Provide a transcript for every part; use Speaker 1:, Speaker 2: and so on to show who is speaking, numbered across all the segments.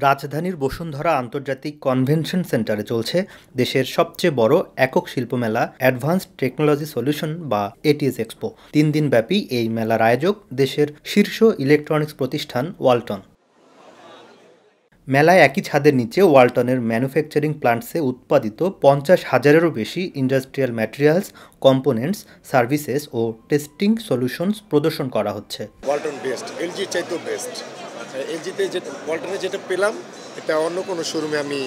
Speaker 1: রাজধানীর বসুন্ধরা আন্তর্জাতিক কনভেনশন সেন্টারে চলছে দেশের সবচেয়ে বড় একক শিল্পমেলা অ্যাডভান্সড টেকনোলজি সলিউশন বা এটিএস এক্সপো। 3 দিনব্যাপী এই মেলার আয়োজক দেশের শীর্ষ ইলেকট্রনিক্স প্রতিষ্ঠান ওয়ালটন। মেলায় একই ছাদের নিচে ওয়ালটনের ম্যানুফ্যাকচারিং প্ল্যান্টসে উৎপাদিত 50,000-এরও বেশি ইন্ডাস্ট্রিয়াল ম্যাটেরিয়ালস, কম্পোনেন্টস, সার্ভিসেস ও টেস্টিং সলিউশনস প্রদর্শন করা হচ্ছে।
Speaker 2: ওয়ালটন বেস্ট, এলজির চাইতেও বেস্ট। এলজিতে যে ওয়ালটনে যেটা পেলাম এটা অন্য কোনো শোরুমে আমি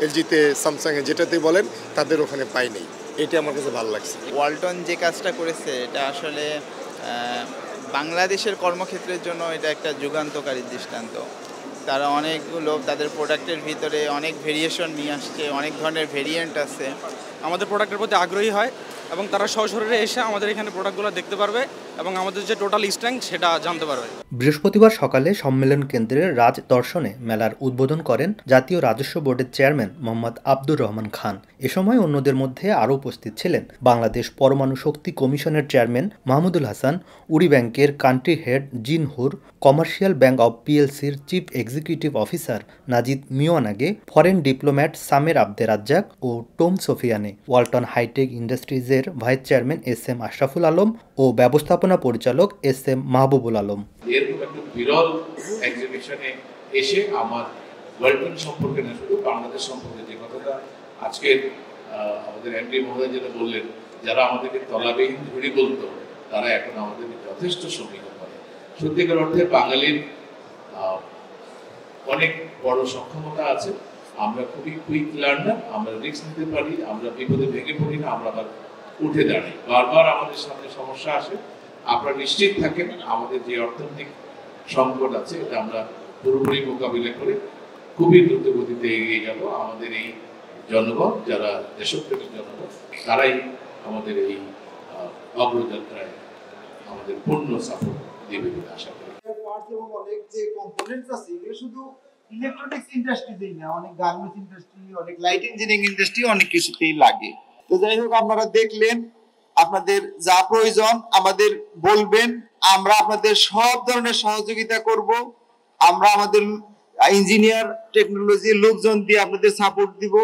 Speaker 2: এলজিতে, স্যামসাংয়ে যেটাতে বলেন তাদের ওখানে পাইনি। এটা আমার কাছে ভালো লাগছে।
Speaker 3: ওয়ালটন যে কাজটা করেছে এটা আসলে বাংলাদেশের কর্মক্ষেত্রের জন্য এটা একটা যুগান্তকারী দৃষ্টান্ত। তারা অনেকগুলো তাদের প্রোডাক্টের ভিতরে অনেক ভেরিয়েশন নিয়ে আসছে, অনেক ধরনের ভেরিয়েন্ট আছে।
Speaker 4: আমাদের প্রোডাক্টের প্রতি আগ্রহী হয় এবং তারা সশরীরে এসে আমাদের এখানে প্রোডাক্টগুলো দেখতে পারবে এবং আমাদের যে টোটাল স্ট্রেংথ সেটা জানতে পারবে।
Speaker 1: বৃহস্পতিবার সকালে সম্মেলন কেন্দ্রের রাজ দর্শনে মেলার উদ্বোধন করেন জাতীয় রাজস্ব বোর্ডের চেয়ারম্যান মোহাম্মদ আব্দুর রহমান খান। এ সময় অন্যদের মধ্যে আরও উপস্থিত ছিলেন বাংলাদেশ পরমাণু শক্তি কমিশনের চেয়ারম্যান মাহমুদুল হাসান, উরি ব্যাংকের country head Jin Hur, commercial bank of পিএলসির chief executive officer Nazid Miwanage, foreign diplomat Samer Abde Razzak ও টোম সোফিয়ানে, ওয়ালটন হাইটেক ইন্ডাস্ট্রিজের vice chairman S M. Ashraful Alam ও ব্যবস্থাপনা পরিচালক এস.এম. মাহবুবুল আলম।
Speaker 5: এরকম একটা বিরল এক্সিবিশনে এসে আমার ওয়ালটন সম্পর্কে না, শুধু বাংলাদেশ সম্পর্কে যে কথাটা আজকে আমাদের এমডি মহোদয় যেটা বললেন, যারা আমাদেরকে তলাবিহীন ঝুড়ি বলতো তারা এখন আমাদেরকে যথেষ্ট সমীক্ষা করে। সত্যিকার অর্থে বাঙালির অনেক বড় সক্ষমতা আছে। আমরা খুবই কুইক লার্নার, আমরা রিস্ক নিতে পারি, আমরা বিপদে ভেঙে পড়ি না, আমরা আবার উঠে দাঁড়াই। বারবার আমাদের সামনে সমস্যা আসে, আপনারা নিশ্চিত থাকেন আমাদের যে অর্থনৈতিক সংকট আছে এটা আমরা পুরোপুরি মোকাবিলা করে খুবই দ্রুত গতিতে এগিয়ে গেল। আমাদের এই জনগণ, যারা দেশপ্রেমিক জনগণ, তারাই আমাদের এই অগ্রযাত্রায় আমাদের পূর্ণ সাপোর্ট দেবে বলে আশা করি।
Speaker 6: অনেক যে কম্পোনেন্টস আছে এগুলো শুধু ইলেকট্রনিক্স ইন্ডাস্ট্রিতেই না, অনেক গার্মেন্টস ইন্ডাস্ট্রি, অনেক লাইট ইঞ্জিনিয়ারিং ইন্ডাস্ট্রি, অনেক কিছুতেই লাগে। তো যাই হোক, আপনারা দেখলেন, আপনাদের যা প্রয়োজন আমাদের বলবেন, আমরা আপনাদের সব ধরনের সহযোগিতা করব। আমরা আমাদের ইঞ্জিনিয়ার টেকনোলজির লোকজন দিয়ে আপনাদের সাপোর্ট দিব,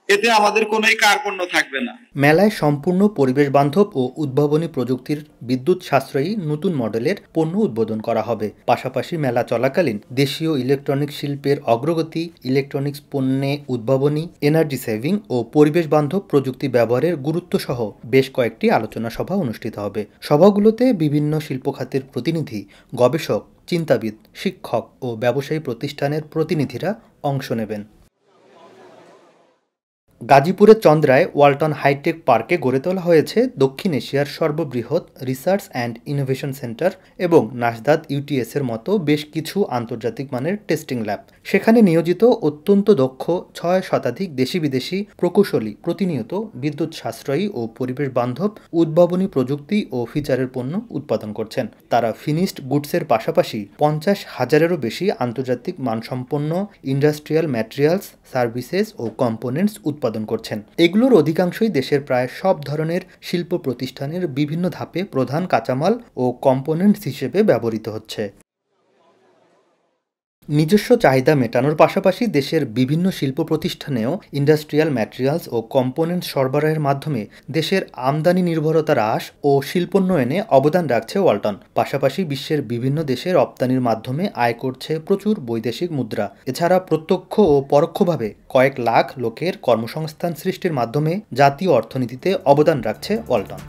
Speaker 6: এতে আমাদের কোনোই কার্পণ্য থাকবে না।
Speaker 1: মেলায় সম্পূর্ণ পরিবেশ বান্ধব ও উদ্ভাবনী প্রযুক্তির বিদ্যুৎ সাশ্রয়ী নতুন মডেলের পণ্য উদ্বোধন করা হবে। পাশাপাশি মেলা চলাকালীন দেশীয় ইলেকট্রনিক শিল্পের অগ্রগতি, ইলেকট্রনিক্স পণ্যে উদ্ভাবনী, এনার্জি সেভিং ও পরিবেশ বান্ধব প্রযুক্তি ব্যবহারের গুরুত্ব সহ বেশ কয়েকটি আলোচনা সভা অনুষ্ঠিত হবে। সভাগুলোতে বিভিন্ন শিল্প খাতের প্রতিনিধি, গবেষক, চিন্তাবিদ, শিক্ষক ও ব্যবসায়ী প্রতিষ্ঠানের প্রতিনিধিরা অংশ নেবেন। গাজীপুরের চন্দ্রায় ওয়ালটন হাইটেক পার্কে গড়ে তোলা হয়েছে দক্ষিণ এশিয়ার সর্ববৃহৎ রিসার্চ অ্যান্ড ইনোভেশন সেন্টার এবং নাসদাত ইউটিএস-এর মতো বেশ কিছু আন্তর্জাতিক মানের টেস্টিং ল্যাব। সেখানে নিয়োজিত অত্যন্ত দক্ষ 6 শতাধিক দেশি বিদেশি প্রকৌশলী প্রতিনিয়ত বিদ্যুৎ সাশ্রয়ী ও পরিবেশ বান্ধব উদ্ভাবনী প্রযুক্তি ও ফিচারের পণ্য উৎপাদন করছেন। তারা ফিনিশড গুডসের পাশাপাশি 50,000-এরও বেশি আন্তর্জাতিক মানসম্পন্ন ইন্ডাস্ট্রিয়াল ম্যাটেরিয়ালস, সার্ভিসেস ও কম্পোনেন্টস উৎপাদন করছেন। এগুলোর অধিকাংশই দেশের প্রায় সব ধরনের শিল্প প্রতিষ্ঠানের বিভিন্ন ধাপে প্রধান কাঁচামাল ও কম্পোনেন্টস হিসেবে ব্যবহৃত হচ্ছে। নিজস্ব চাহিদা মেটানোর পাশাপাশি দেশের বিভিন্ন শিল্প প্রতিষ্ঠানেও ইন্ডাস্ট্রিয়াল ম্যাটেরিয়ালস ও কম্পোনেন্ট সরবরাহের মাধ্যমে দেশের আমদানি নির্ভরতা হ্রাস ও শিল্পোন্নয়নে অবদান রাখছে ওয়ালটন। পাশাপাশি বিশ্বের বিভিন্ন দেশে রপ্তানির মাধ্যমে আয় করছে প্রচুর বৈদেশিক মুদ্রা। এছাড়া প্রত্যক্ষ ও পরোক্ষভাবে কয়েক লাখ লোকের কর্মসংস্থান সৃষ্টির মাধ্যমে জাতীয় অর্থনীতিতে অবদান রাখছে ওয়ালটন।